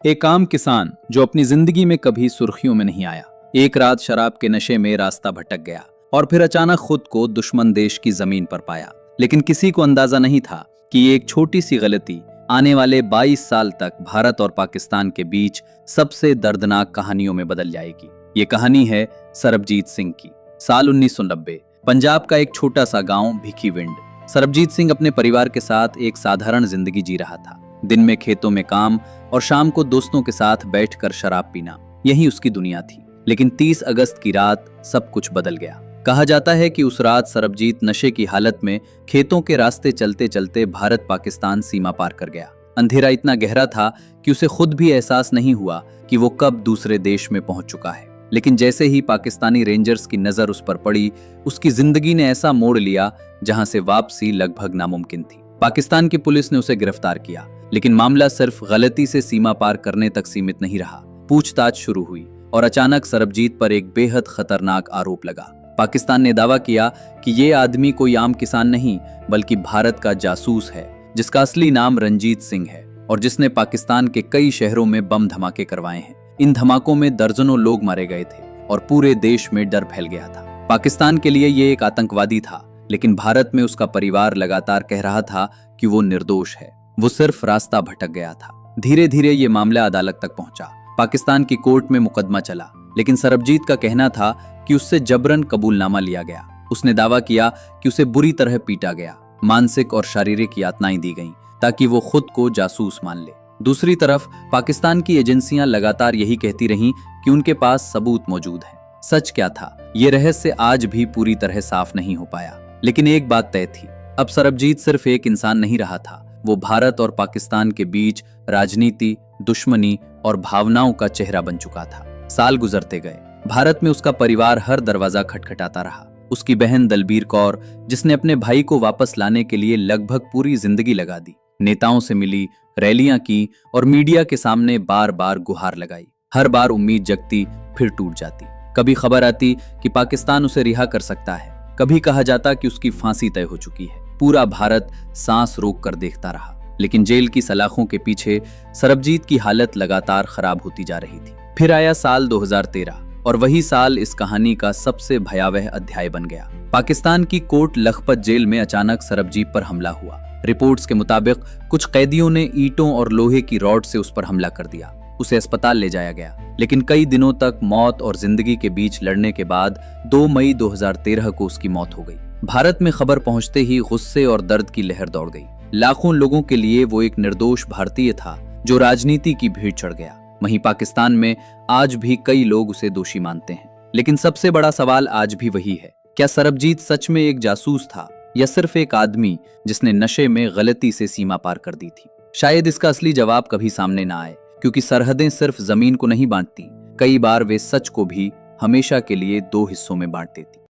एक आम किसान जो अपनी जिंदगी में कभी सुर्खियों में नहीं आया, एक रात शराब के नशे में रास्ता भटक गया और फिर अचानक खुद को दुश्मन देश की जमीन पर पाया। लेकिन किसी को अंदाजा नहीं था कि ये एक छोटी सी गलती आने वाले 22 साल तक भारत और पाकिस्तान के बीच सबसे दर्दनाक कहानियों में बदल जाएगी। ये कहानी है सरबजीत सिंह की। साल 1990, पंजाब का एक छोटा सा गांव भिखीविंड। सरबजीत सिंह अपने परिवार के साथ एक साधारण जिंदगी जी रहा था। दिन में खेतों में काम और शाम को दोस्तों के साथ बैठकर शराब पीना, यही उसकी दुनिया थी। लेकिन 30 अगस्त की रात सब कुछ बदल गया। कहा जाता है कि उस रात सरबजीत नशे की हालत में खेतों के रास्ते चलते चलते भारत पाकिस्तान सीमा पार कर गया। अंधेरा इतना गहरा था कि उसे खुद भी एहसास नहीं हुआ कि वो कब दूसरे देश में पहुंच चुका है। लेकिन जैसे ही पाकिस्तानी रेंजर्स की नजर उस पर पड़ी, उसकी जिंदगी ने ऐसा मोड़ लिया जहां से वापसी लगभग नामुमकिन थी। पाकिस्तान की पुलिस ने उसे गिरफ्तार किया, लेकिन मामला सिर्फ गलती से सीमा पार करने तक सीमित नहीं रहा। पूछताछ शुरू हुई और अचानक सरबजीत पर एक बेहद खतरनाक आरोप लगा। पाकिस्तान ने दावा किया कि ये आदमी कोई आम किसान नहीं बल्कि भारत का जासूस है, जिसका असली नाम रंजीत सिंह है और जिसने पाकिस्तान के कई शहरों में बम धमाके करवाए हैं। इन धमाकों में दर्जनों लोग मारे गए थे और पूरे देश में डर फैल गया था। पाकिस्तान के लिए ये एक आतंकवादी था, लेकिन भारत में उसका परिवार लगातार कह रहा था कि वो निर्दोष है, वो सिर्फ रास्ता भटक गया था। धीरे धीरे ये मामला अदालत तक पहुंचा। पाकिस्तान की कोर्ट में मुकदमा चला, लेकिन सरबजीत का कहना था कि उससे जबरन कबूलनामा लिया गया। उसने दावा किया कि उसे बुरी तरह पीटा गया, मानसिक और शारीरिक यातनाएं दी गईं ताकि वो खुद को जासूस मान ले। दूसरी तरफ पाकिस्तान की एजेंसियां लगातार यही कहती रहीं कि उनके पास सबूत मौजूद है। सच क्या था, ये रहस्य आज भी पूरी तरह साफ नहीं हो पाया। लेकिन एक बात तय थी, अब सरबजीत सिर्फ एक इंसान नहीं रहा था, वो भारत और पाकिस्तान के बीच राजनीति, दुश्मनी और भावनाओं का चेहरा बन चुका था। साल गुजरते गए। भारत में उसका परिवार हर दरवाजा खटखटाता रहा। उसकी बहन दलबीर कौर, जिसने अपने भाई को वापस लाने के लिए लगभग पूरी जिंदगी लगा दी, नेताओं से मिली, रैलियां की और मीडिया के सामने बार बार गुहार लगाई। हर बार उम्मीद जगती, फिर टूट जाती। कभी खबर आती कि पाकिस्तान उसे रिहा कर सकता है, कभी कहा जाता कि उसकी फांसी तय हो चुकी है। पूरा भारत सांस रोक कर देखता रहा। लेकिन जेल की सलाखों के पीछे सरबजीत की हालत लगातार खराब होती जा रही थी। फिर आया साल 2013 और वही साल इस कहानी का सबसे भयावह अध्याय बन गया। पाकिस्तान की कोट लखपत जेल में अचानक सरबजीत पर हमला हुआ। रिपोर्ट्स के मुताबिक कुछ कैदियों ने ईंटों और लोहे की रॉड से उस पर हमला कर दिया। उसे अस्पताल ले जाया गया, लेकिन कई दिनों तक मौत और जिंदगी के बीच लड़ने के बाद 2 मई 2013 को उसकी मौत हो गई। भारत में खबर पहुंचते ही गुस्से और दर्द की लहर दौड़ गई। लाखों लोगों के लिए वो एक निर्दोष भारतीय था जो राजनीति की भीड़ चढ़ गया। वहीं पाकिस्तान में आज भी कई लोग उसे दोषी मानते हैं। लेकिन सबसे बड़ा सवाल आज भी वही है, क्या सरबजीत सच में एक जासूस था या सिर्फ एक आदमी जिसने नशे में गलती से सीमा पार कर दी थी? शायद इसका असली जवाब कभी सामने ना आए, क्योंकि सरहदें सिर्फ जमीन को नहीं बांटती, कई बार वे सच को भी हमेशा के लिए 2 हिस्सों में बांट देती।